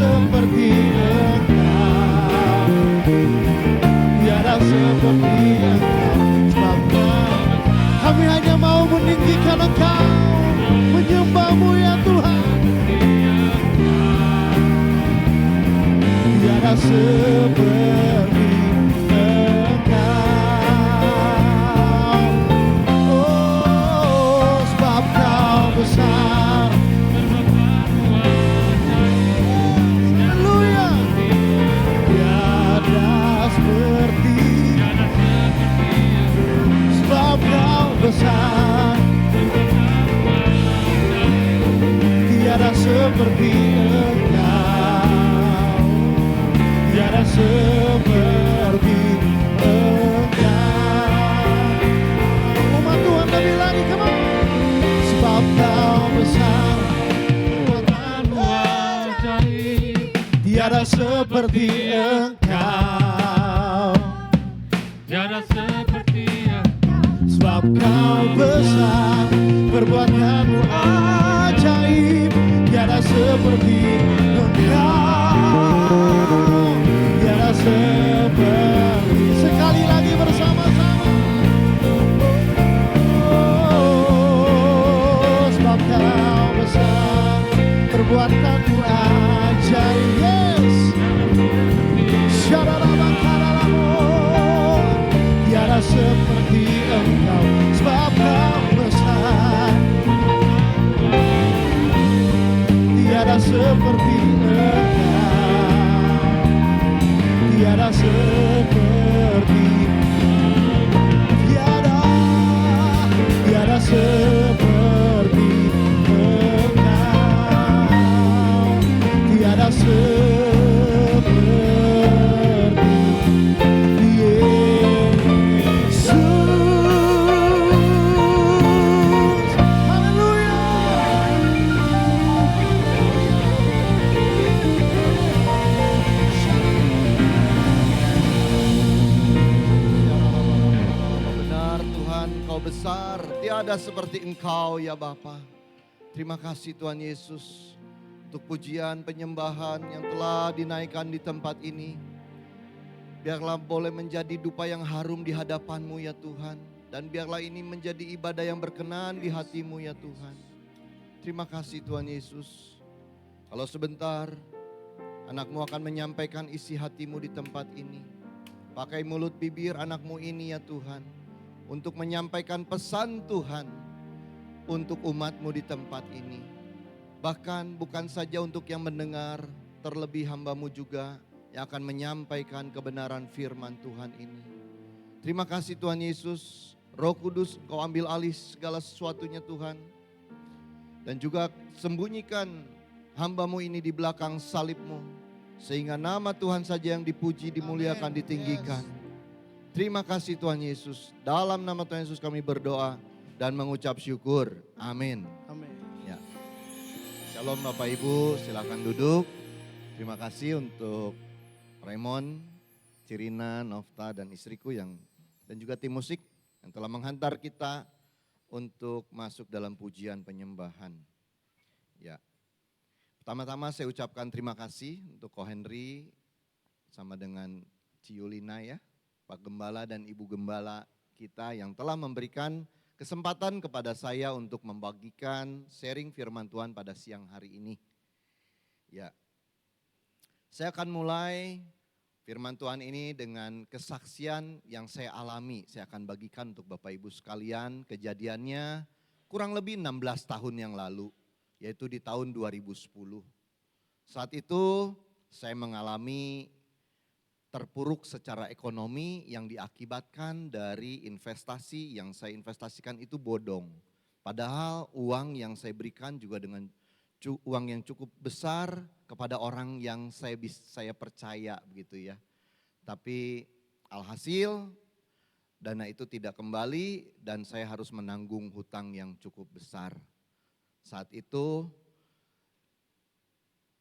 seperti Engkau, tiada seperti Engkau. Sebab kami hanya mau meninggikan Engkau, menyembah-Mu ya Tuhan. Tiada seperti Engkau. Oh, sebab Kau besar. Haleluya. Tiada seperti, sebab Kau besar. Tiada seperti Engkau, tiada seperti Engkau. Umat Tuhan lebih lagi, come on. Sebab Kau besar, perbuatan-Mu ajaib, tiada seperti Engkau, Tiada seperti Engkau. sebab Kau besar, perbuatan-Mu ajaib, tiada seperti Engkau, tiada seperti. Sekali lagi bersama-sama. Oh, sebab Kau besar, perbuatan-Mu ajaib. Yes. Syarabakaramu, tiada seperti Engkau, sebab Kau besar. Tiada seperti Engkau, tiada seperti, tiada seperti Engkau, tiada seperti Yesus. Haleluya. Benar Tuhan, Kau besar, tiada seperti Engkau ya Bapa. Terima kasih Tuhan Yesus untuk pujian penyembahan yang telah dinaikkan di tempat ini. Biarlah boleh menjadi dupa yang harum di hadapan-Mu ya Tuhan. Dan biarlah ini menjadi ibadah yang berkenan di hati-Mu ya Tuhan. Terima kasih Tuhan Yesus. Kalau sebentar anak-Mu akan menyampaikan isi hati-Mu di tempat ini. Pakai mulut bibir anak-Mu ini ya Tuhan, untuk menyampaikan pesan Tuhan untuk umat-Mu di tempat ini. Bahkan bukan saja untuk yang mendengar, terlebih hamba-Mu juga yang akan menyampaikan kebenaran firman Tuhan ini. Terima kasih Tuhan Yesus. Roh Kudus, Engkau ambil alih segala sesuatunya Tuhan. Dan juga sembunyikan hamba-Mu ini di belakang salib-Mu, sehingga nama Tuhan saja yang dipuji, dimuliakan, ditinggikan. Terima kasih Tuhan Yesus. Dalam nama Tuhan Yesus kami berdoa dan mengucap syukur. Amin. Amin. Ya. Shalom Bapak Ibu, silakan duduk. Terima kasih untuk Raymond, Cirina, Nofta dan istriku dan juga tim musik yang telah menghantar kita untuk masuk dalam pujian penyembahan. Ya. Pertama-tama saya ucapkan terima kasih untuk Ko Henry sama dengan Ciulina ya, Pak Gembala dan Ibu Gembala kita yang telah memberikan kesempatan kepada saya untuk membagikan sharing firman Tuhan pada siang hari ini. Ya. Saya akan mulai firman Tuhan ini dengan kesaksian yang saya alami. Saya akan bagikan untuk Bapak Ibu sekalian. Kejadiannya kurang lebih 16 tahun yang lalu, yaitu di tahun 2010. Saat itu saya mengalami terpuruk secara ekonomi yang diakibatkan dari investasi yang saya investasikan itu bodong. Padahal uang yang saya berikan juga dengan uang yang cukup besar kepada orang yang saya percaya begitu ya. Tapi alhasil dana itu tidak kembali dan saya harus menanggung hutang yang cukup besar. Saat itu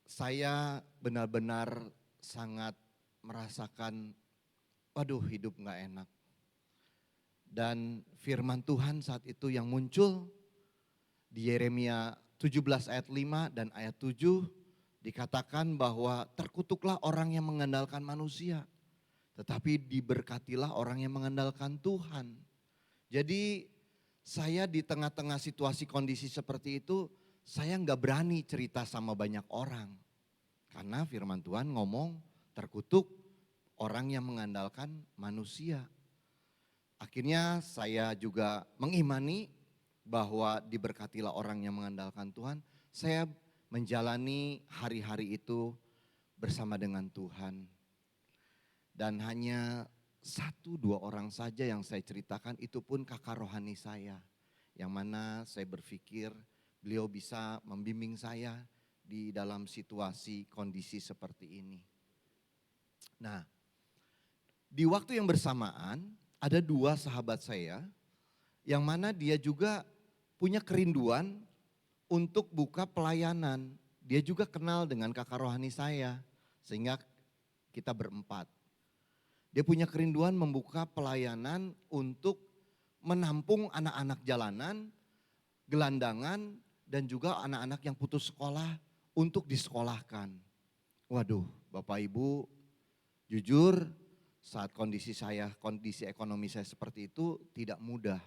saya benar-benar sangat merasakan, waduh hidup gak enak. Dan firman Tuhan saat itu yang muncul di Yeremia 17 ayat 5 dan ayat 7, Dikatakan bahwa terkutuklah orang yang mengandalkan manusia, tetapi diberkatilah orang yang mengandalkan Tuhan. Jadi saya di tengah-tengah situasi kondisi seperti itu, saya nggak berani cerita sama banyak orang. Karena firman Tuhan ngomong terkutuk orang yang mengandalkan manusia. Akhirnya saya juga mengimani bahwa diberkatilah orang yang mengandalkan Tuhan. Saya menjalani hari-hari itu bersama dengan Tuhan. Dan hanya 1-2 orang saja yang saya ceritakan, itu pun kakak rohani saya. Yang mana saya berpikir beliau bisa membimbing saya di dalam situasi kondisi seperti ini. Nah, di waktu yang bersamaan ada 2 sahabat saya yang mana dia juga punya kerinduan untuk buka pelayanan. Dia juga kenal dengan kakak rohani saya sehingga kita berempat. Dia punya kerinduan membuka pelayanan untuk menampung anak-anak jalanan, gelandangan, dan juga anak-anak yang putus sekolah untuk disekolahkan. Waduh, Bapak Ibu, jujur saat kondisi ekonomi saya seperti itu tidak mudah.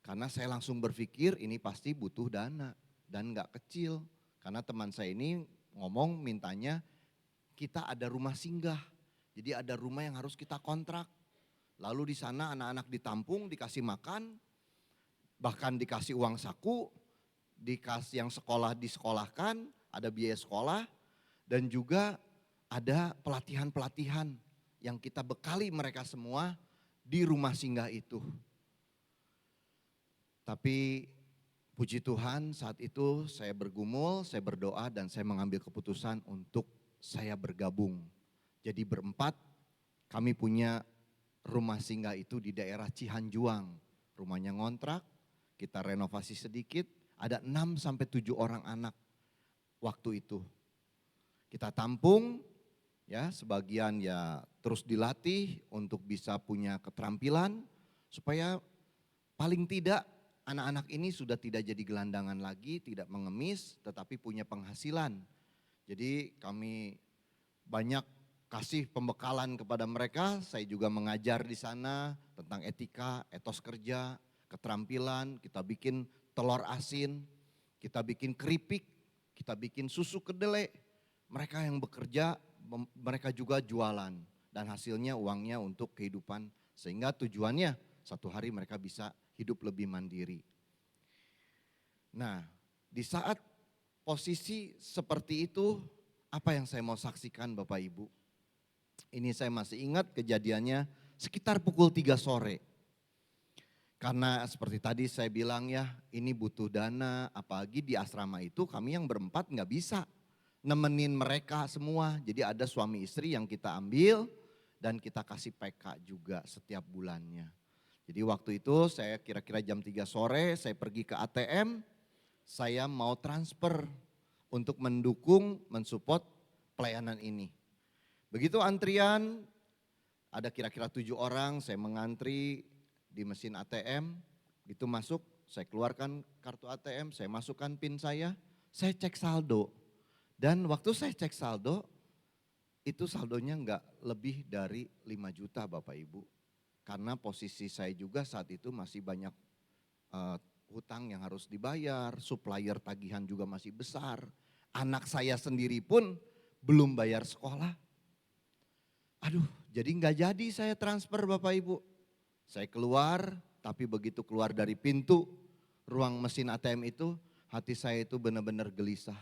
Karena saya langsung berpikir ini pasti butuh dana dan gak kecil. Karena teman saya ini ngomong mintanya kita ada rumah singgah. Jadi ada rumah yang harus kita kontrak. Lalu di sana anak-anak ditampung, dikasih makan, bahkan dikasih uang saku, dikasih yang sekolah disekolahkan, ada biaya sekolah, dan juga ada pelatihan-pelatihan yang kita bekali mereka semua di rumah singgah itu. Tapi puji Tuhan saat itu saya bergumul, saya berdoa dan saya mengambil keputusan untuk saya bergabung. Jadi berempat kami punya rumah singgah itu di daerah Cihanjuang. Rumahnya ngontrak, kita renovasi sedikit, ada 6-7 orang anak waktu itu. Kita tampung, ya sebagian ya terus dilatih untuk bisa punya keterampilan supaya paling tidak anak-anak ini sudah tidak jadi gelandangan lagi, tidak mengemis tetapi punya penghasilan. Jadi kami banyak kasih pembekalan kepada mereka, saya juga mengajar di sana tentang etika, etos kerja, keterampilan, kita bikin telur asin, kita bikin keripik, kita bikin susu kedelai. Mereka yang bekerja, mereka juga jualan dan hasilnya uangnya untuk kehidupan sehingga tujuannya satu hari mereka bisa hidup lebih mandiri. Nah, di saat posisi seperti itu, apa yang saya mau saksikan Bapak Ibu? Ini saya masih ingat kejadiannya sekitar pukul 3 sore. Karena seperti tadi saya bilang ya, ini butuh dana, apalagi di asrama itu kami yang berempat nggak bisa nemenin mereka semua. Jadi ada suami istri yang kita ambil dan kita kasih PK juga setiap bulannya. Jadi waktu itu saya kira-kira jam 3 sore saya pergi ke ATM, saya mau transfer untuk mendukung, mensupport pelayanan ini. Begitu antrian, ada kira-kira 7 orang, saya mengantri di mesin ATM, gitu masuk, saya keluarkan kartu ATM, saya masukkan PIN saya cek saldo. Dan waktu saya cek saldo, itu saldonya enggak lebih dari 5 juta Bapak Ibu. Karena posisi saya juga saat itu masih banyak hutang yang harus dibayar, supplier tagihan juga masih besar. Anak saya sendiri pun belum bayar sekolah. Aduh, jadi enggak jadi saya transfer Bapak Ibu. Saya keluar, tapi begitu keluar dari pintu ruang mesin ATM itu, hati saya itu benar-benar gelisah.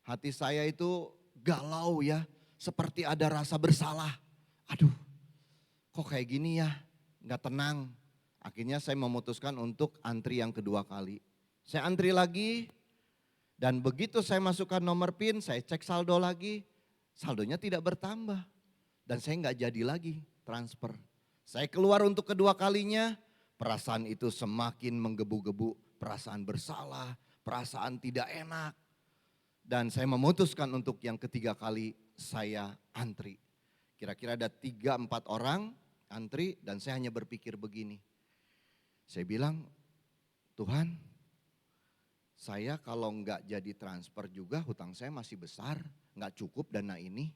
Hati saya itu galau ya, seperti ada rasa bersalah. Aduh, kok kayak gini ya, nggak tenang. Akhirnya saya memutuskan untuk antri yang kedua kali. Saya antri lagi dan begitu saya masukkan nomor PIN, saya cek saldo lagi, saldonya tidak bertambah. Dan saya nggak jadi lagi transfer. Saya keluar untuk kedua kalinya, perasaan itu semakin menggebu-gebu, perasaan bersalah, perasaan tidak enak. Dan saya memutuskan untuk yang ketiga kali saya antri. Kira-kira ada 3-4 orang antri dan saya hanya berpikir begini. Saya bilang, Tuhan saya kalau nggak jadi transfer juga hutang saya masih besar, nggak cukup dana ini.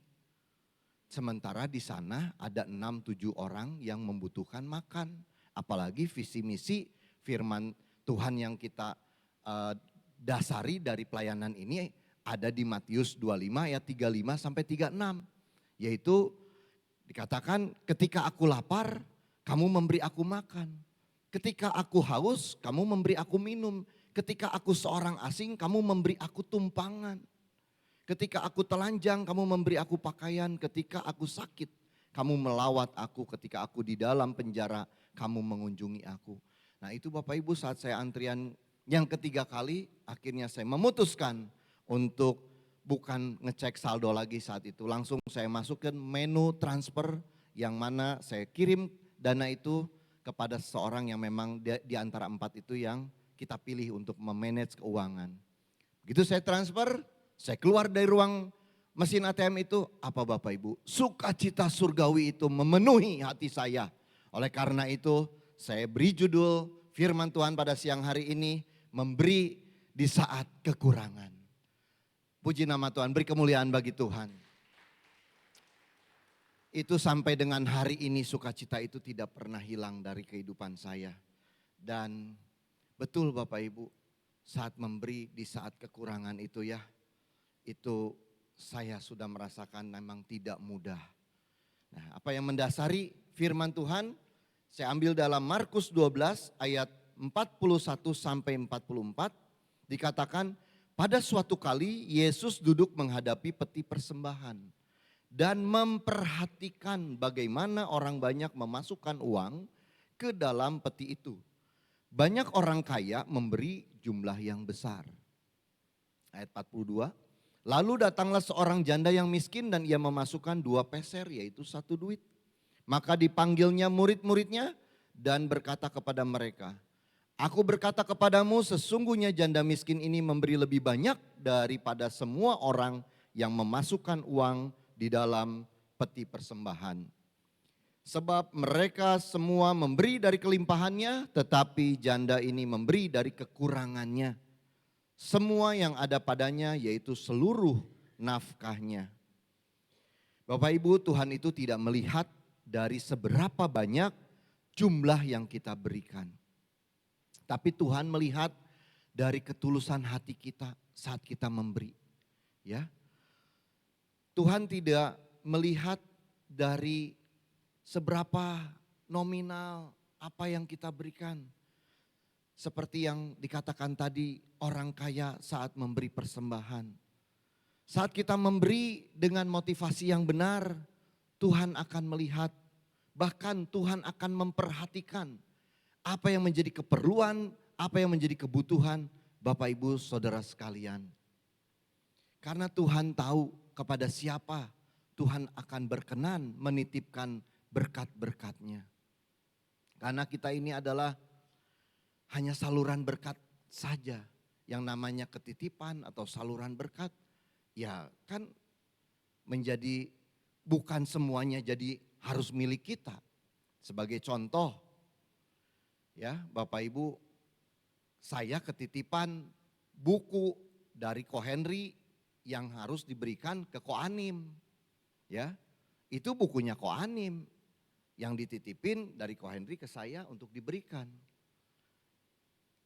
Sementara di sana ada 6-7 orang yang membutuhkan makan. Apalagi visi misi firman Tuhan yang kita eh, dasari dari pelayanan ini ada di Matius 25 ayat 35 sampai 36. Yaitu dikatakan ketika aku lapar, kamu memberi aku makan. Ketika aku haus, kamu memberi aku minum. Ketika aku seorang asing, kamu memberi aku tumpangan. Ketika aku telanjang, kamu memberi aku pakaian. Ketika aku sakit, kamu melawat aku. Ketika aku di dalam penjara, kamu mengunjungi aku. Nah itu Bapak Ibu saat saya antrian yang ketiga kali, akhirnya saya memutuskan untuk bukan ngecek saldo lagi saat itu. Langsung saya masukkan menu transfer yang mana saya kirim dana itu kepada seseorang yang memang di antara 4 itu yang kita pilih untuk memanage keuangan. Begitu saya transfer, saya keluar dari ruang mesin ATM itu, apa Bapak Ibu? Sukacita surgawi itu memenuhi hati saya. Oleh karena itu, saya beri judul firman Tuhan pada siang hari ini, memberi di saat kekurangan. Puji nama Tuhan, beri kemuliaan bagi Tuhan. Itu sampai dengan hari ini sukacita itu tidak pernah hilang dari kehidupan saya. Dan betul Bapak Ibu, saat memberi di saat kekurangan itu ya, itu saya sudah merasakan memang tidak mudah. Nah, apa yang mendasari firman Tuhan? Saya ambil dalam Markus 12 ayat 41 sampai 44. Dikatakan, pada suatu kali Yesus duduk menghadapi peti persembahan dan memperhatikan bagaimana orang banyak memasukkan uang ke dalam peti itu. Banyak orang kaya memberi jumlah yang besar. Ayat 42. Lalu datanglah seorang janda yang miskin dan ia memasukkan 2 peser yaitu 1 duit. Maka dipanggilnya murid-muridnya dan berkata kepada mereka, aku berkata kepadamu sesungguhnya janda miskin ini memberi lebih banyak daripada semua orang yang memasukkan uang di dalam peti persembahan. Sebab mereka semua memberi dari kelimpahannya, tetapi janda ini memberi dari kekurangannya. Semua yang ada padanya yaitu seluruh nafkahnya. Bapak Ibu, Tuhan itu tidak melihat dari seberapa banyak jumlah yang kita berikan. Tapi Tuhan melihat dari ketulusan hati kita saat kita memberi. Ya. Tuhan tidak melihat dari seberapa nominal apa yang kita berikan. Seperti yang dikatakan tadi, orang kaya saat memberi persembahan. Saat kita memberi dengan motivasi yang benar, Tuhan akan melihat, bahkan Tuhan akan memperhatikan apa yang menjadi keperluan, apa yang menjadi kebutuhan Bapak Ibu Saudara sekalian. Karena Tuhan tahu kepada siapa Tuhan akan berkenan menitipkan berkat-berkatnya. Karena kita ini adalah hanya saluran berkat saja. Yang namanya ketitipan atau saluran berkat. Ya kan menjadi bukan semuanya jadi harus milik kita. Sebagai contoh ya Bapak Ibu, saya ketitipan buku dari Ko Henry yang harus diberikan ke Ko Anim. Ya, itu bukunya Ko Anim yang dititipin dari Ko Henry ke saya untuk diberikan.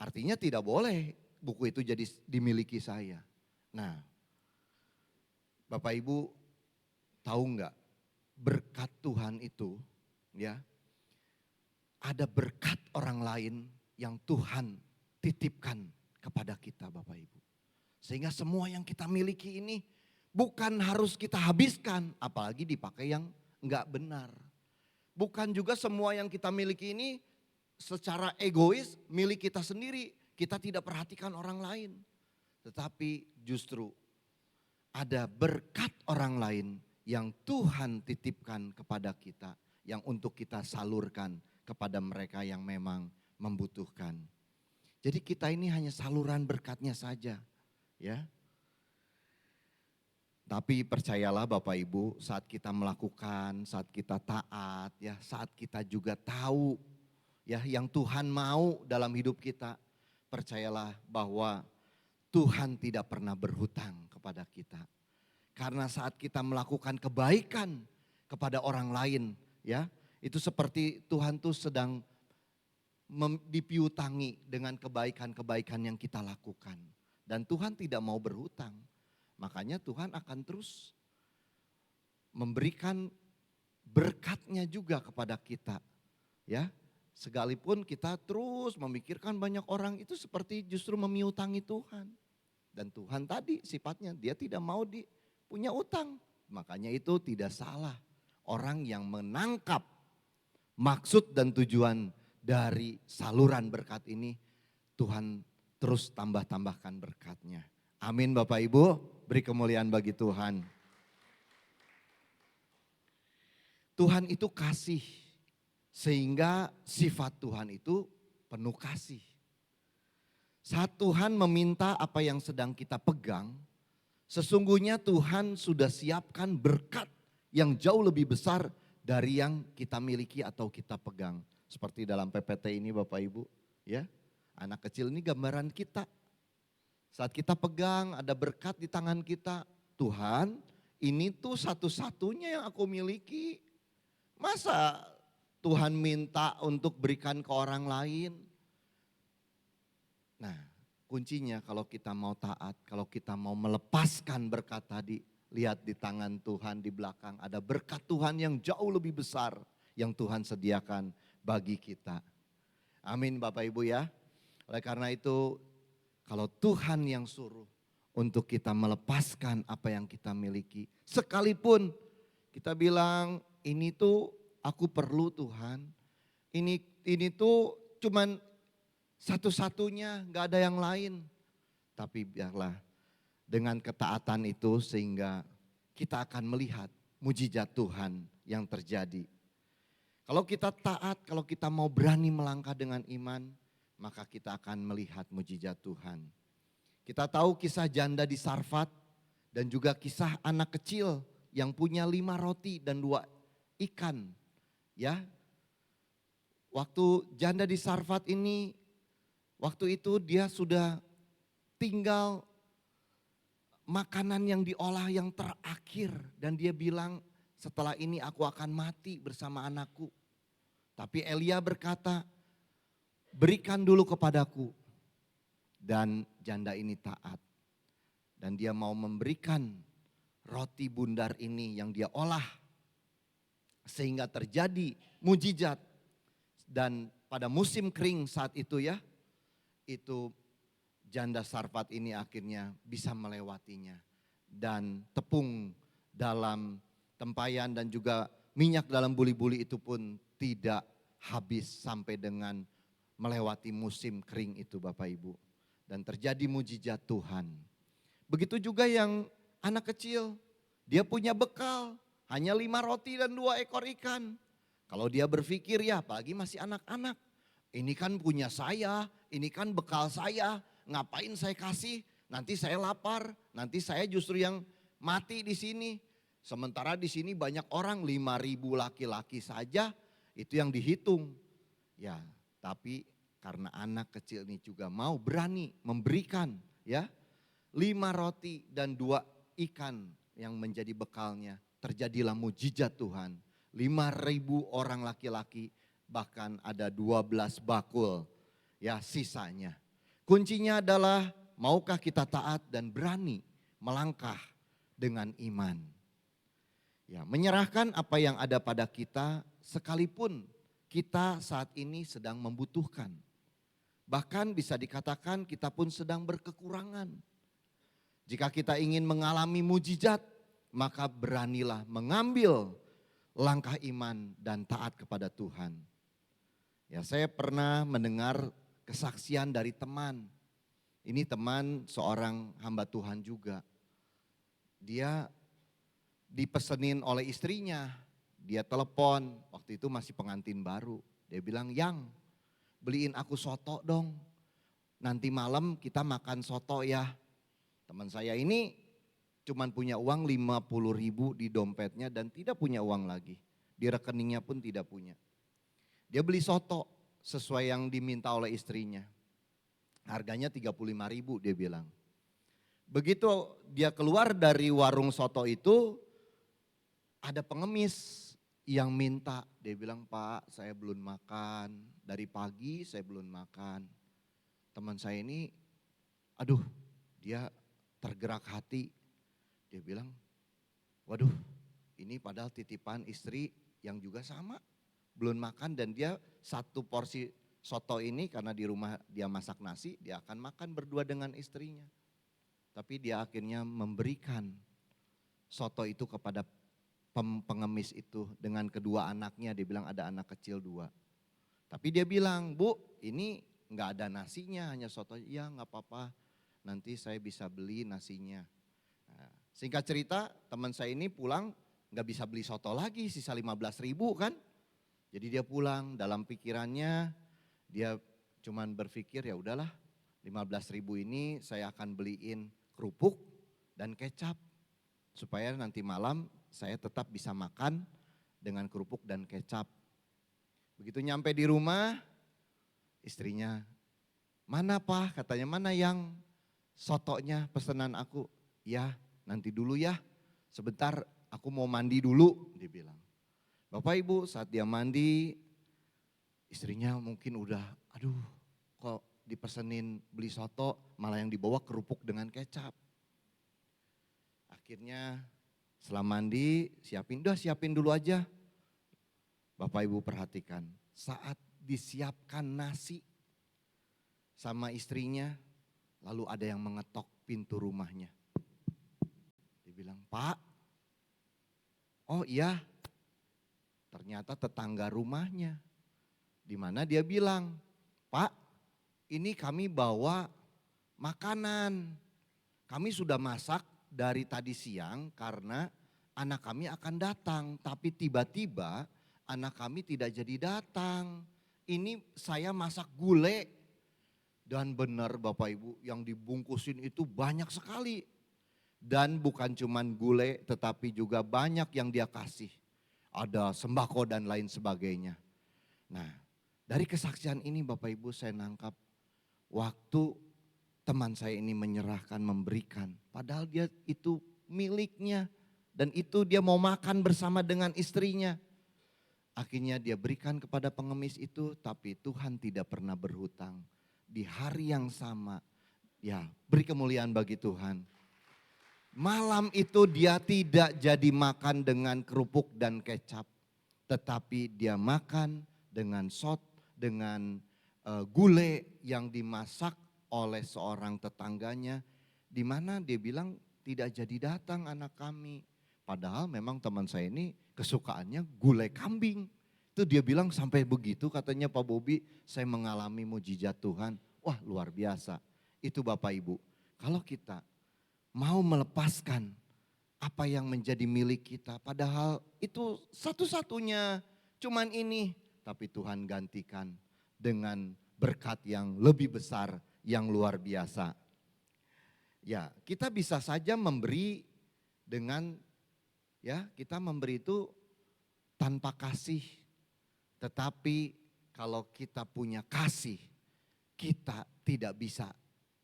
Artinya tidak boleh buku itu jadi dimiliki saya. Nah, Bapak Ibu tahu enggak berkat Tuhan itu ya, ada berkat orang lain yang Tuhan titipkan kepada kita Bapak Ibu. Sehingga semua yang kita miliki ini bukan harus kita habiskan, apalagi dipakai yang enggak benar. Bukan juga semua yang kita miliki ini secara egois milik kita sendiri, kita tidak perhatikan orang lain. Tetapi justru ada berkat orang lain yang Tuhan titipkan kepada kita, yang untuk kita salurkan kepada mereka yang memang membutuhkan. Jadi kita ini hanya saluran berkatnya saja. Ya. Tapi percayalah Bapak Ibu, saat kita melakukan, saat kita taat, ya, saat kita juga tahu ya yang Tuhan mau dalam hidup kita, percayalah bahwa Tuhan tidak pernah berhutang kepada kita. Karena saat kita melakukan kebaikan kepada orang lain, ya, itu seperti Tuhan tuh sedang dipiutangi dengan kebaikan-kebaikan yang kita lakukan. Dan Tuhan tidak mau berhutang. Makanya Tuhan akan terus memberikan berkatnya juga kepada kita. Ya, sekalipun kita terus memikirkan banyak orang, itu seperti justru memiutangi Tuhan. Dan Tuhan tadi sifatnya dia tidak mau punya utang. Makanya itu tidak salah orang yang menangkap maksud dan tujuan dari saluran berkat ini, Tuhan terus tambah-tambahkan berkatnya. Amin Bapak Ibu, beri kemuliaan bagi Tuhan. Tuhan itu kasih, sehingga sifat Tuhan itu penuh kasih. Saat Tuhan meminta apa yang sedang kita pegang, sesungguhnya Tuhan sudah siapkan berkat yang jauh lebih besar dari yang kita miliki atau kita pegang. Seperti dalam PPT ini Bapak Ibu, ya. Anak kecil ini gambaran kita. Saat kita pegang ada berkat di tangan kita, Tuhan ini tuh satu-satunya yang aku miliki. Masa Tuhan minta untuk berikan ke orang lain? Nah, kuncinya kalau kita mau taat, kalau kita mau melepaskan berkat tadi, lihat di tangan Tuhan di belakang ada berkat Tuhan yang jauh lebih besar yang Tuhan sediakan bagi kita. Amin Bapak Ibu ya. Oleh karena itu kalau Tuhan yang suruh untuk kita melepaskan apa yang kita miliki, sekalipun kita bilang ini tuh aku perlu Tuhan, ini tuh cuman satu-satunya, gak ada yang lain. Tapi biarlah dengan ketaatan itu sehingga kita akan melihat mujizat Tuhan yang terjadi. Kalau kita taat, kalau kita mau berani melangkah dengan iman, maka kita akan melihat mujizat Tuhan. Kita tahu kisah janda di Sarfat dan juga kisah anak kecil yang punya 5 roti dan 2 ikan. Ya, waktu janda di Sarfat ini, waktu itu dia sudah tinggal makanan yang diolah yang terakhir. Dan dia bilang setelah ini aku akan mati bersama anakku. Tapi Elia berkata, berikan dulu kepadaku. Dan janda ini taat. Dan dia mau memberikan roti bundar ini yang dia olah. Sehingga terjadi mujizat. Dan pada musim kering saat itu ya, itu janda Sarfat ini akhirnya bisa melewatinya. Dan tepung dalam tempayan dan juga minyak dalam buli-buli itu pun tidak habis sampai dengan melewati musim kering itu Bapak Ibu. Dan terjadi mujizat Tuhan. Begitu juga yang anak kecil, dia punya bekal, hanya 5 roti dan 2 ekor ikan. Kalau dia berpikir ya apalagi masih anak-anak, ini kan punya saya, ini kan bekal saya, ngapain saya kasih, nanti saya lapar, nanti saya justru yang mati di sini. Sementara di sini banyak orang, 5.000 laki-laki saja itu yang dihitung. Ya, tapi karena anak kecil ini juga mau berani memberikan ya 5 roti dan 2 ikan yang menjadi bekalnya. Terjadilah mujizat Tuhan. 5.000 orang laki-laki, bahkan ada 12 bakul ya sisanya. Kuncinya adalah maukah kita taat dan berani melangkah dengan iman. Ya, menyerahkan apa yang ada pada kita sekalipun kita saat ini sedang membutuhkan. Bahkan bisa dikatakan kita pun sedang berkekurangan. Jika kita ingin mengalami mujizat, maka beranilah mengambil langkah iman dan taat kepada Tuhan. Ya, saya pernah mendengar kesaksian dari teman. Ini teman seorang hamba Tuhan juga. Dia dipesenin oleh istrinya, dia telepon, waktu itu masih pengantin baru. Dia bilang, "Yang, beliin aku soto dong. Nanti malam kita makan soto ya." Teman saya ini cuman punya uang 50.000 di dompetnya dan tidak punya uang lagi. Di rekeningnya pun tidak punya. Dia beli soto sesuai yang diminta oleh istrinya. Harganya 35.000 dia bilang. Begitu dia keluar dari warung soto itu, ada pengemis yang minta. Dia bilang, "Pak, saya belum makan. Dari pagi saya belum makan." Teman saya ini, aduh, dia tergerak hati. Dia bilang, "Waduh, ini padahal titipan istri yang juga sama. Belum makan dan dia satu porsi soto ini karena di rumah dia masak nasi, dia akan makan berdua dengan istrinya." Tapi dia akhirnya memberikan soto itu kepada pengemis itu dengan kedua anaknya. Dia bilang ada anak kecil 2. Tapi dia bilang, "Bu, ini nggak ada nasinya, hanya soto." "Iya nggak apa-apa, nanti saya bisa beli nasinya." Nah, singkat cerita teman saya ini pulang nggak bisa beli soto lagi, sisa 15.000 kan. Jadi dia pulang, dalam pikirannya dia cuman berpikir, ya udahlah 15.000 ini saya akan beliin kerupuk dan kecap. Supaya nanti malam saya tetap bisa makan dengan kerupuk dan kecap. Begitu nyampe di rumah, istrinya, "Mana Pak?" Katanya, "Mana yang sotonya pesanan aku?" "Ya nanti dulu ya, sebentar aku mau mandi dulu," dia bilang. Bapak Ibu saat dia mandi, istrinya mungkin udah, aduh kok dipesenin beli soto malah yang dibawa kerupuk dengan kecap. Akhirnya setelah mandi siapin dulu aja. Bapak Ibu perhatikan, saat disiapkan nasi sama istrinya, lalu ada yang mengetok pintu rumahnya. Dia bilang, "Pak." "Oh iya." Ternyata tetangga rumahnya. Di mana dia bilang, "Pak, ini kami bawa makanan. Kami sudah masak dari tadi siang karena anak kami akan datang. Tapi tiba-tiba anak kami tidak jadi datang. Ini saya masak gulai." Dan benar Bapak Ibu, yang dibungkusin itu banyak sekali. Dan bukan cuman gulai tetapi juga banyak yang dia kasih. Ada sembako dan lain sebagainya. Nah, dari kesaksian ini Bapak Ibu saya nangkap waktu teman saya ini menyerahkan, memberikan. Padahal dia itu miliknya dan itu dia mau makan bersama dengan istrinya. Akhirnya dia berikan kepada pengemis itu, tapi Tuhan tidak pernah berhutang. Di hari yang sama, ya beri kemuliaan bagi Tuhan. Malam itu dia tidak jadi makan dengan kerupuk dan kecap. Tetapi dia makan dengan dengan gulai yang dimasak oleh seorang tetangganya. Di mana dia bilang tidak jadi datang anak kami. Padahal memang teman saya ini kesukaannya gulai kambing. Itu dia bilang sampai begitu katanya, "Pak Bobi, saya mengalami mujizat Tuhan." Wah luar biasa. Itu Bapak Ibu, kalau kita mau melepaskan apa yang menjadi milik kita. Padahal itu satu-satunya cuman ini. Tapi Tuhan gantikan dengan berkat yang lebih besar, yang luar biasa. Ya kita bisa saja memberi dengan, ya kita memberi itu tanpa kasih. Tetapi kalau kita punya kasih, kita tidak bisa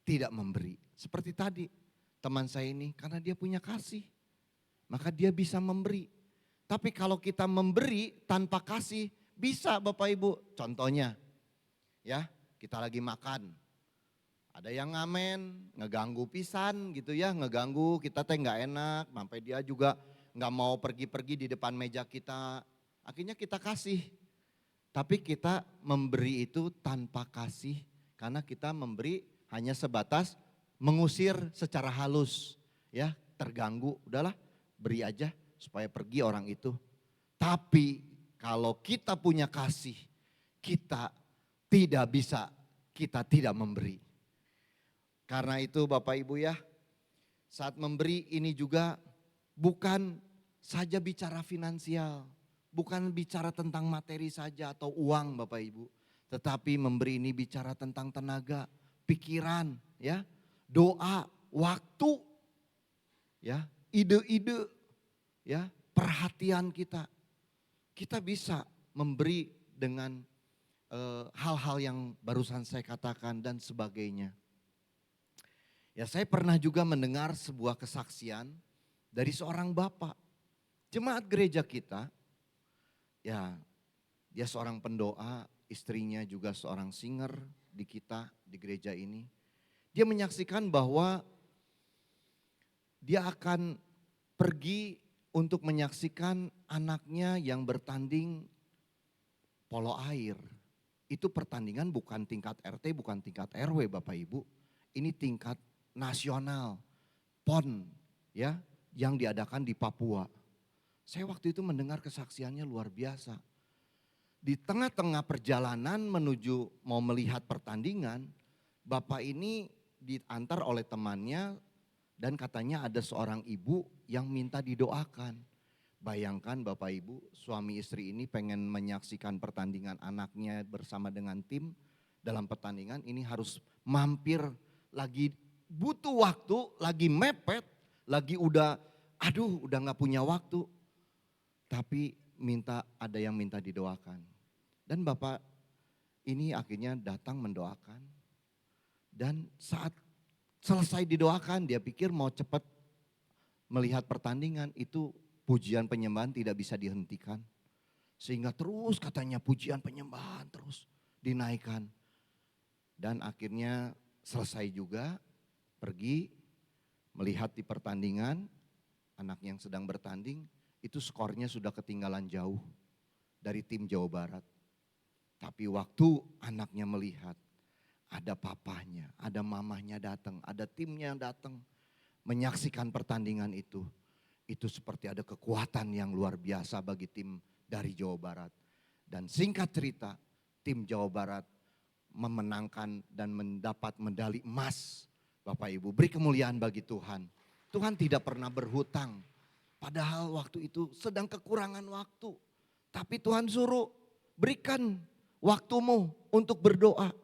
tidak memberi. Seperti tadi teman saya ini, karena dia punya kasih, maka dia bisa memberi. Tapi kalau kita memberi tanpa kasih, bisa Bapak Ibu. Contohnya, ya kita lagi makan, ada yang ngamen, ngeganggu pisan gitu ya, ngeganggu kita teh nggak enak, sampai dia juga nggak mau pergi-pergi di depan meja kita. Akhirnya kita kasih, tapi kita memberi itu tanpa kasih, karena kita memberi hanya sebatas mengusir secara halus, ya terganggu, udahlah beri aja supaya pergi orang itu. Tapi kalau kita punya kasih, kita tidak bisa, kita tidak memberi. Karena itu Bapak Ibu ya, saat memberi ini juga bukan saja bicara finansial, bukan bicara tentang materi saja atau uang Bapak Ibu. Tetapi memberi ini bicara tentang tenaga, pikiran, ya, doa, waktu, ya, ide-ide, ya, perhatian kita. Kita bisa memberi dengan hal-hal yang barusan saya katakan dan sebagainya. Ya saya pernah juga mendengar sebuah kesaksian dari seorang bapak. Jemaat gereja kita, ya dia seorang pendoa, istrinya juga seorang singer di kita, di gereja ini. Dia menyaksikan bahwa dia akan pergi untuk menyaksikan anaknya yang bertanding polo air. Itu pertandingan bukan tingkat RT, bukan tingkat RW Bapak Ibu. Ini tingkat nasional, PON ya, yang diadakan di Papua. Saya waktu itu mendengar kesaksiannya luar biasa. Di tengah-tengah perjalanan menuju mau melihat pertandingan, Bapak ini diantar oleh temannya dan katanya ada seorang ibu yang minta didoakan. Bayangkan Bapak Ibu, suami istri ini pengen menyaksikan pertandingan anaknya bersama dengan tim dalam pertandingan, ini harus mampir, lagi butuh waktu, lagi mepet, lagi udah gak punya waktu. Tapi ada yang minta didoakan. Dan Bapak ini akhirnya datang mendoakan. Dan saat selesai didoakan, dia pikir mau cepat melihat pertandingan, itu pujian penyembahan tidak bisa dihentikan. Sehingga terus katanya pujian penyembahan terus dinaikkan. Dan akhirnya selesai juga, pergi melihat di pertandingan, anak yang sedang bertanding, itu skornya sudah ketinggalan jauh dari tim Jawa Barat. Tapi waktu anaknya melihat, ada papahnya, ada mamahnya datang, ada timnya yang datang menyaksikan pertandingan itu seperti ada kekuatan yang luar biasa bagi tim dari Jawa Barat. Dan singkat cerita, tim Jawa Barat memenangkan dan mendapat medali emas. Bapak Ibu, beri kemuliaan bagi Tuhan. Tuhan tidak pernah berhutang. Padahal waktu itu sedang kekurangan waktu. Tapi Tuhan suruh berikan waktumu untuk berdoa.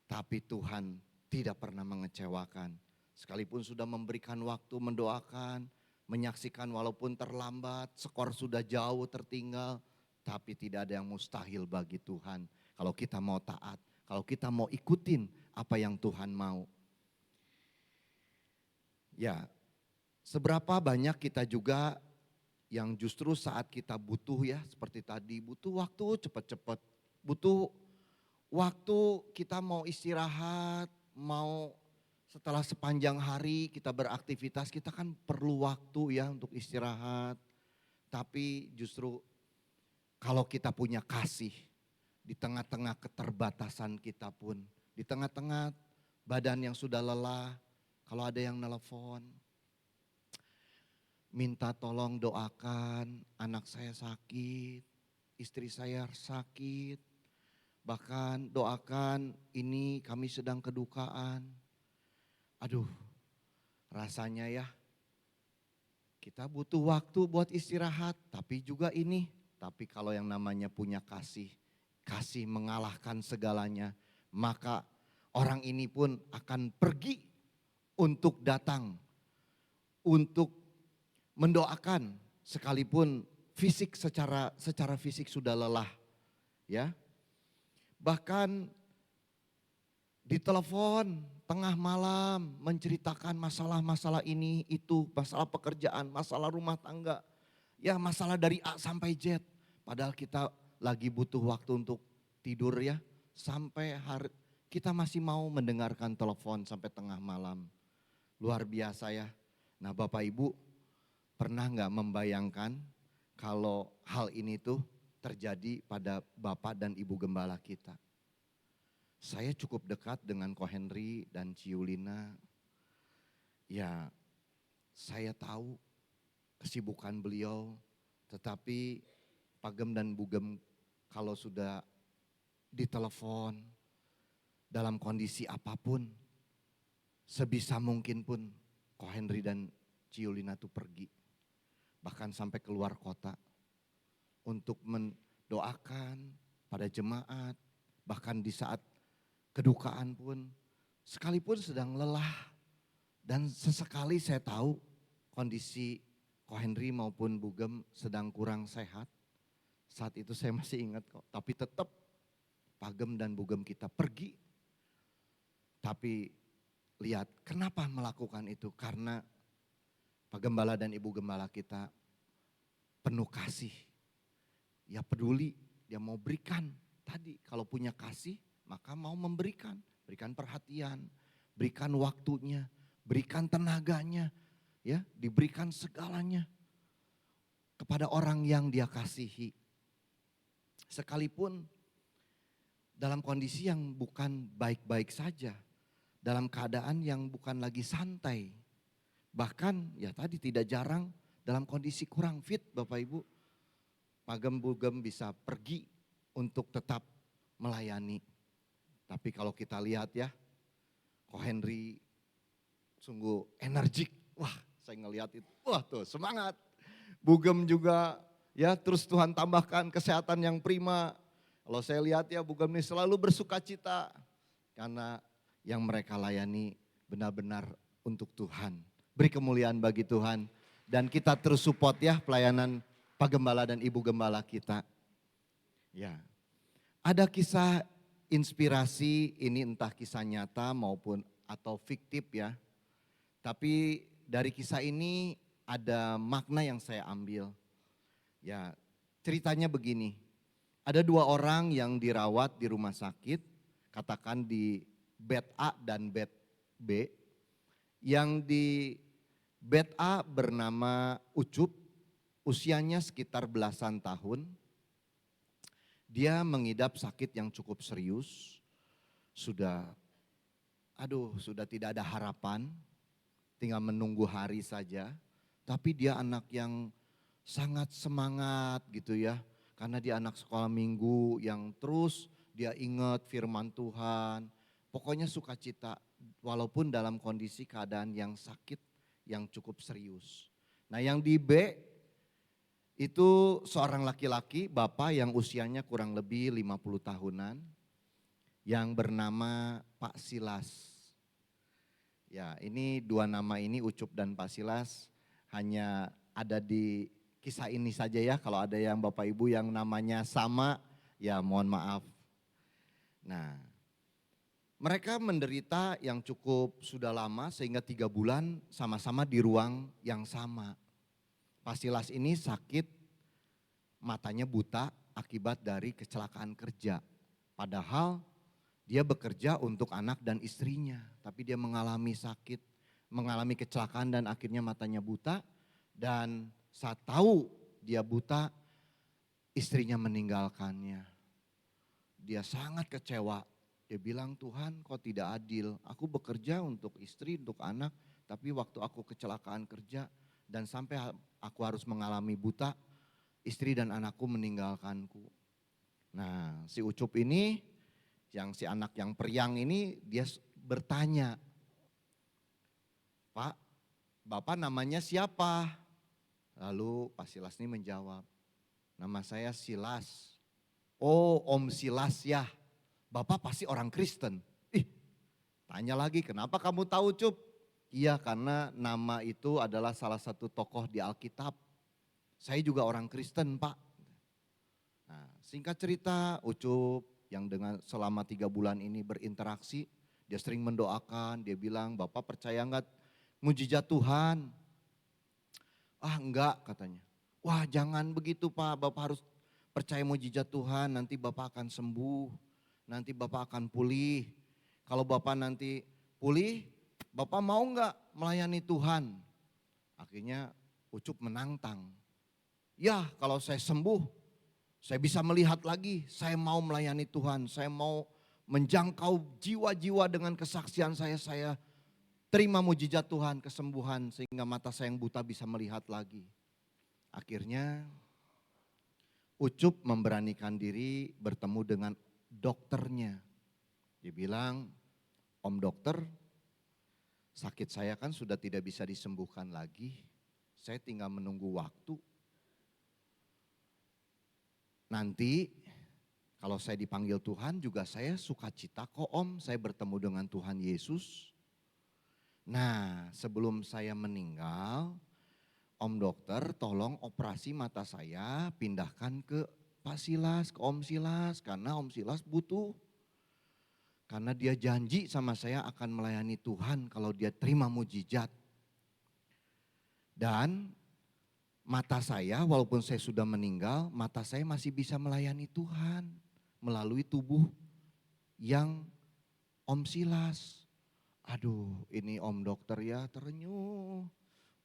Tapi Tuhan tidak pernah mengecewakan. Sekalipun sudah memberikan waktu mendoakan, menyaksikan walaupun terlambat, skor sudah jauh tertinggal. Tapi tidak ada yang mustahil bagi Tuhan. Kalau kita mau taat, kalau kita mau ikutin apa yang Tuhan mau. Ya, seberapa banyak kita juga yang justru saat kita butuh ya, seperti tadi, butuh waktu cepat-cepat, butuh waktu kita mau istirahat, mau setelah sepanjang hari kita beraktivitas, kita kan perlu waktu ya untuk istirahat. Tapi justru kalau kita punya kasih, di tengah-tengah keterbatasan kita pun, di tengah-tengah badan yang sudah lelah, kalau ada yang nelpon, minta tolong doakan anak saya sakit, istri saya sakit, bahkan doakan ini kami sedang kedukaan. Aduh, rasanya ya kita butuh waktu buat istirahat, tapi juga ini. Tapi kalau yang namanya punya kasih, kasih mengalahkan segalanya, maka orang ini pun akan pergi untuk datang, untuk mendoakan sekalipun fisik secara fisik sudah lelah, ya. Bahkan ditelepon tengah malam menceritakan masalah-masalah ini itu, masalah pekerjaan, masalah rumah tangga, ya masalah dari A sampai Z. Padahal kita lagi butuh waktu untuk tidur ya, sampai kita masih mau mendengarkan telepon sampai tengah malam. Luar biasa ya. Nah Bapak Ibu, pernah nggak membayangkan kalau hal ini tuh terjadi pada Bapak dan Ibu Gembala kita? Saya cukup dekat dengan Ko Henry dan Ciulina. Ya, saya tahu kesibukan beliau, tetapi Pak Gem dan Bu Gem kalau sudah ditelepon dalam kondisi apapun, sebisa mungkin pun Ko Henry dan Ciulina tuh pergi. Bahkan sampai keluar kota untuk mendoakan pada jemaat, bahkan di saat kedukaan pun, sekalipun sedang lelah. Dan sesekali saya tahu kondisi Ko Henry maupun Bu Gem sedang kurang sehat. Saat itu saya masih ingat kok, tapi tetap Pak Gem dan Bu Gem kita pergi. Tapi lihat kenapa melakukan itu. Karena Pak Gembala dan Ibu Gembala kita penuh kasih. Ya peduli, dia mau berikan. Tadi kalau punya kasih maka mau memberikan. Berikan perhatian, berikan waktunya, berikan tenaganya, ya, diberikan segalanya kepada orang yang dia kasihi. Sekalipun dalam kondisi yang bukan baik-baik saja, dalam keadaan yang bukan lagi santai. Bahkan ya tadi tidak jarang dalam kondisi kurang fit Bapak Ibu, pagem-bugem bisa pergi untuk tetap melayani. Tapi kalau kita lihat ya, Ko Henry sungguh energik. Wah, saya ngelihat itu. Wah, tuh semangat. Bugem juga ya, terus Tuhan tambahkan kesehatan yang prima. Kalau saya lihat ya, Bugem ini selalu bersuka cita karena yang mereka layani benar-benar untuk Tuhan. Beri kemuliaan bagi Tuhan dan kita terus support ya pelayanan Pak Gembala dan Ibu Gembala kita. Ya. Ada kisah inspirasi, ini entah kisah nyata maupun atau fiktif ya. Tapi dari kisah ini ada makna yang saya ambil. Ya, ceritanya begini. Ada 2 orang yang dirawat di rumah sakit, katakan di bed A dan bed B. Yang di bed A bernama Ucup, usianya sekitar belasan tahun. Dia mengidap sakit yang cukup serius, sudah tidak ada harapan, tinggal menunggu hari saja. Tapi dia anak yang sangat semangat gitu ya, karena dia anak sekolah minggu yang terus dia ingat firman Tuhan. Pokoknya sukacita walaupun dalam kondisi keadaan yang sakit yang cukup serius. Nah yang di B itu seorang laki-laki, bapak yang usianya kurang lebih 50 tahunan, yang bernama Pak Silas. Ya ini 2 nama ini, Ucup dan Pak Silas, hanya ada di kisah ini saja ya. Kalau ada yang Bapak Ibu yang namanya sama, ya mohon maaf. Nah, mereka menderita yang cukup sudah lama sehingga 3 bulan sama-sama di ruang yang sama. Pak Silas ini sakit, matanya buta akibat dari kecelakaan kerja. Padahal dia bekerja untuk anak dan istrinya, tapi dia mengalami sakit, mengalami kecelakaan dan akhirnya matanya buta. Dan saat tahu dia buta, istrinya meninggalkannya. Dia sangat kecewa. Dia bilang, Tuhan kok tidak adil, aku bekerja untuk istri, untuk anak, tapi waktu aku kecelakaan kerja dan sampai aku harus mengalami buta, istri dan anakku meninggalkanku. Nah si Ucup ini, yang si anak yang periang ini, dia bertanya, Pak, Bapak namanya siapa? Lalu Pak Silas ini menjawab, nama saya Silas. Oh Om Silas ya, Bapak pasti orang Kristen. Ih, tanya lagi, kenapa kamu tahu Cup? Iya karena nama itu adalah salah satu tokoh di Alkitab. Saya juga orang Kristen Pak. Nah, singkat cerita Ucup yang dengan selama 3 bulan ini berinteraksi, dia sering mendoakan, dia bilang Bapak percaya enggak mujizat Tuhan? Ah enggak katanya. Wah jangan begitu Pak, Bapak harus percaya mujizat Tuhan, nanti Bapak akan sembuh, nanti Bapak akan pulih. Kalau Bapak nanti pulih, Bapak mau enggak melayani Tuhan? Akhirnya Ucup menantang. Ya kalau saya sembuh, saya bisa melihat lagi, saya mau melayani Tuhan, saya mau menjangkau jiwa-jiwa dengan kesaksian saya terima mujizat Tuhan, kesembuhan sehingga mata saya yang buta bisa melihat lagi. Akhirnya Ucup memberanikan diri bertemu dengan dokternya. Dia bilang, Om dokter, sakit saya kan sudah tidak bisa disembuhkan lagi, saya tinggal menunggu waktu. Nanti kalau saya dipanggil Tuhan juga saya sukacita kok Om, saya bertemu dengan Tuhan Yesus. Nah sebelum saya meninggal, Om dokter tolong operasi mata saya pindahkan ke Pak Silas, ke Om Silas. Karena Om Silas butuh. Karena dia janji sama saya akan melayani Tuhan kalau dia terima mujizat. Dan mata saya walaupun saya sudah meninggal, mata saya masih bisa melayani Tuhan melalui tubuh yang Om Silas. Aduh, ini Om dokter ya terenyuh.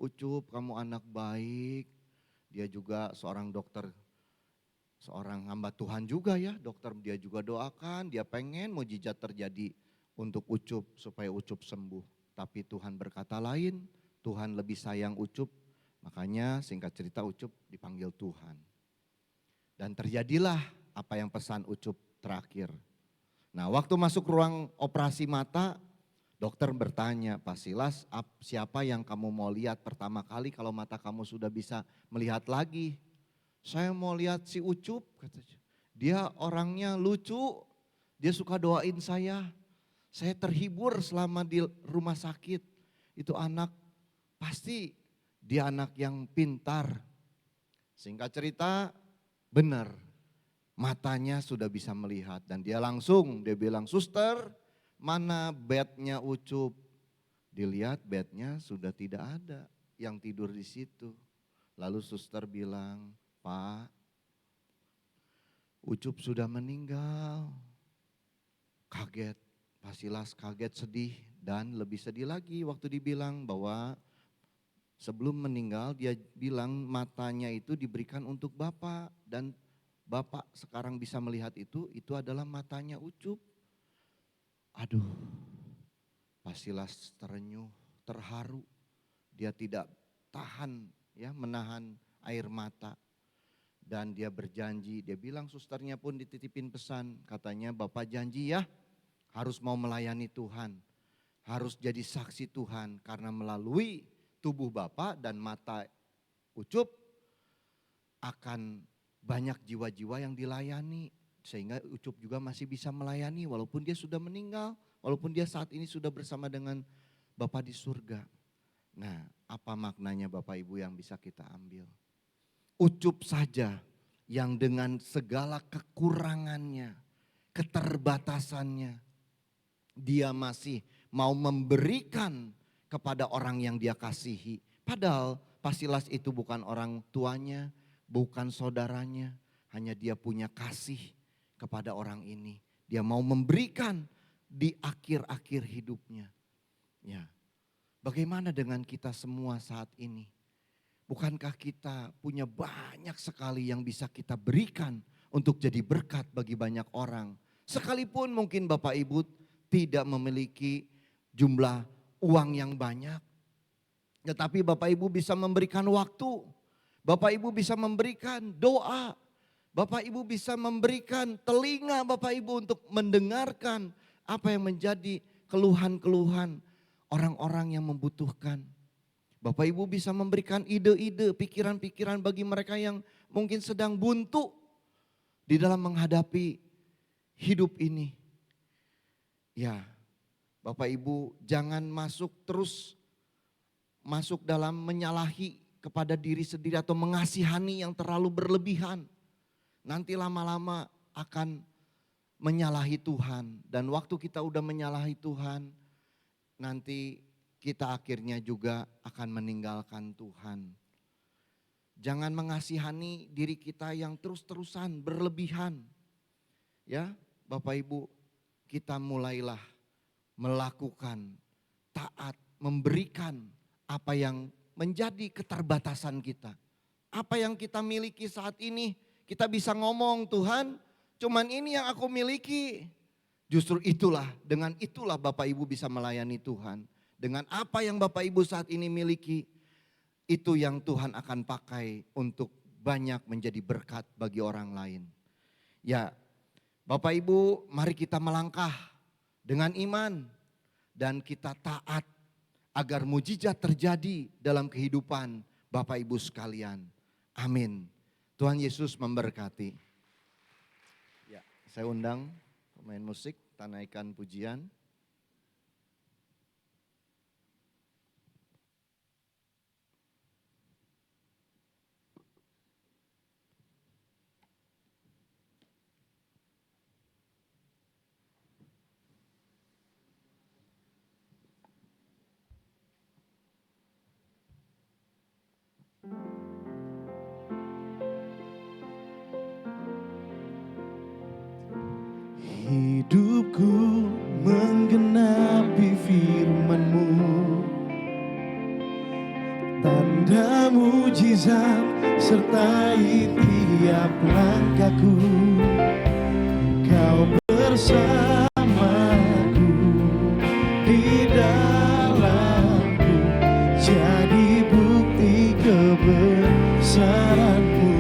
Ucup, kamu anak baik. Dia juga seorang dokter, seorang hamba Tuhan juga ya. Dokter dia juga doakan, dia pengen mujizat terjadi untuk Ucup supaya Ucup sembuh. Tapi Tuhan berkata lain, Tuhan lebih sayang Ucup. Makanya singkat cerita Ucup dipanggil Tuhan. Dan terjadilah apa yang pesan Ucup terakhir. Nah, waktu masuk ruang operasi mata, dokter bertanya, Pak Silas, siapa yang kamu mau lihat pertama kali kalau mata kamu sudah bisa melihat lagi? Saya mau lihat si Ucup, katanya. Dia orangnya lucu, dia suka doain saya. Saya terhibur selama di rumah sakit. Itu anak, pasti dia anak yang pintar. Singkat cerita, benar. Matanya sudah bisa melihat dan dia bilang, suster mana bednya Ucup? Dilihat bednya sudah tidak ada yang tidur di situ. Lalu suster bilang, Pak, Ucup sudah meninggal. Kaget, Pak Silas kaget, sedih dan lebih sedih lagi waktu dibilang bahwa sebelum meninggal dia bilang matanya itu diberikan untuk Bapak dan Bapak sekarang bisa melihat itu adalah matanya Ucup. Aduh, Pak Silas terenyuh, terharu. Dia tidak tahan ya menahan air mata. Dan dia berjanji, dia bilang susternya pun dititipin pesan. Katanya Bapak janji ya harus mau melayani Tuhan. Harus jadi saksi Tuhan karena melalui tubuh Bapak dan mata Ucup akan banyak jiwa-jiwa yang dilayani sehingga Ucup juga masih bisa melayani walaupun dia sudah meninggal, walaupun dia saat ini sudah bersama dengan Bapa di surga. Nah, apa maknanya Bapak Ibu yang bisa kita ambil? Ucup saja yang dengan segala kekurangannya, keterbatasannya, dia masih mau memberikan kepada orang yang dia kasihi. Padahal Pak Silas itu bukan orang tuanya, bukan saudaranya, hanya dia punya kasih kepada orang ini. Dia mau memberikan di akhir-akhir hidupnya. Ya. Bagaimana dengan kita semua saat ini? Bukankah kita punya banyak sekali yang bisa kita berikan untuk jadi berkat bagi banyak orang? Sekalipun mungkin Bapak Ibu tidak memiliki jumlah uang yang banyak. Tetapi Bapak Ibu bisa memberikan waktu, Bapak Ibu bisa memberikan doa, Bapak Ibu bisa memberikan telinga Bapak Ibu untuk mendengarkan apa yang menjadi keluhan-keluhan orang-orang yang membutuhkan. Bapak Ibu bisa memberikan ide-ide, pikiran-pikiran bagi mereka yang mungkin sedang buntu di dalam menghadapi hidup ini. Ya, Bapak Ibu jangan masuk dalam menyalahi kepada diri sendiri atau mengasihani yang terlalu berlebihan. Nanti lama-lama akan menyalahi Tuhan. Dan waktu kita udah menyalahi Tuhan, nanti kita akhirnya juga akan meninggalkan Tuhan. Jangan mengasihani diri kita yang terus-terusan berlebihan. Ya, Bapak Ibu, kita mulailah melakukan taat, memberikan apa yang menjadi keterbatasan kita. Apa yang kita miliki saat ini, kita bisa ngomong, Tuhan, cuman ini yang aku miliki. Justru itulah, dengan itulah Bapak Ibu bisa melayani Tuhan. Dengan apa yang Bapak Ibu saat ini miliki, itu yang Tuhan akan pakai untuk banyak menjadi berkat bagi orang lain. Ya, Bapak Ibu, mari kita melangkah dengan iman dan kita taat agar mujizat terjadi dalam kehidupan Bapak Ibu sekalian. Amin. Tuhan Yesus memberkati. Ya, saya undang pemain musik, tanaikan pujian. Hidupku menggenapi firman-Mu, tanda mujizat sertai tiap langkahku. Kau bersamaku di dalamku, jadi bukti kebesaran-Mu.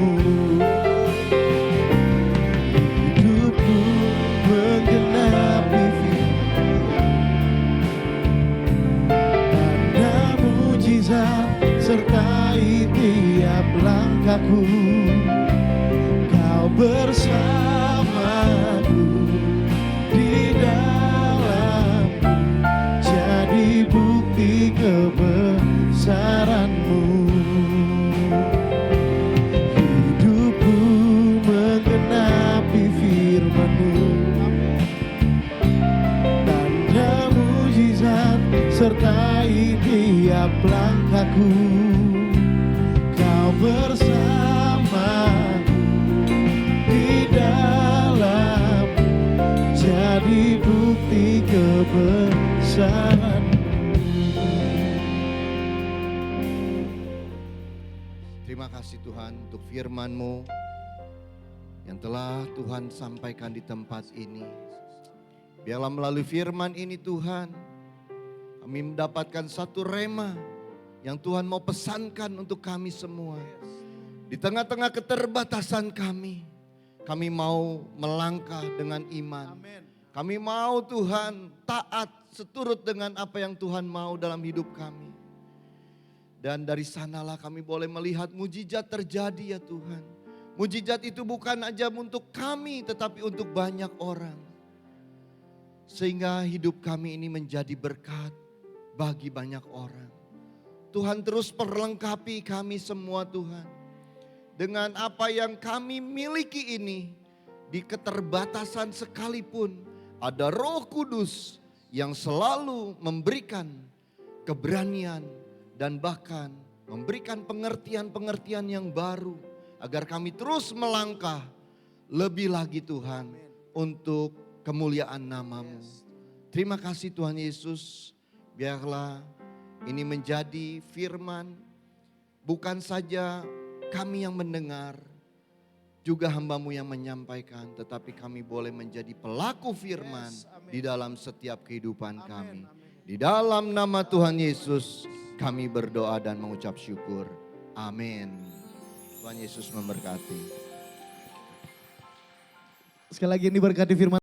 Hidupku menggenapi tanda mujizat sertai tiap langkahku. Kau bersamaku di dalamku, jadi bukti kebesaran-Mu. Hidupku menggenapi firman-Mu, tanda mujizat sertai tiap langkahku. Kau bersamaku di dalamku, jadi bukti kebesaran-Mu. Terima kasih Tuhan untuk firman-Mu yang telah Tuhan sampaikan di tempat ini. Biarlah melalui firman ini Tuhan, kami mendapatkan satu rema yang Tuhan mau pesankan untuk kami semua. Di tengah-tengah keterbatasan kami mau melangkah dengan iman. Kami mau Tuhan taat seturut dengan apa yang Tuhan mau dalam hidup kami. Dan dari sanalah kami boleh melihat mujizat terjadi ya Tuhan. Mujizat itu bukan aja untuk kami tetapi untuk banyak orang. Sehingga hidup kami ini menjadi berkat bagi banyak orang. Tuhan terus perlengkapi kami semua Tuhan. Dengan apa yang kami miliki ini, di keterbatasan sekalipun ada Roh Kudus yang selalu memberikan keberanian dan bahkan memberikan pengertian-pengertian yang baru agar kami terus melangkah lebih lagi Tuhan untuk kemuliaan nama-Mu. Terima kasih Tuhan Yesus, biarlah ini menjadi firman bukan saja kami yang mendengar, juga hamba-Mu yang menyampaikan, tetapi kami boleh menjadi pelaku firman di dalam setiap kehidupan kami. Di dalam nama Tuhan Yesus kami berdoa dan mengucap syukur. Amin. Tuhan Yesus memberkati. Sekali lagi ini berkati firman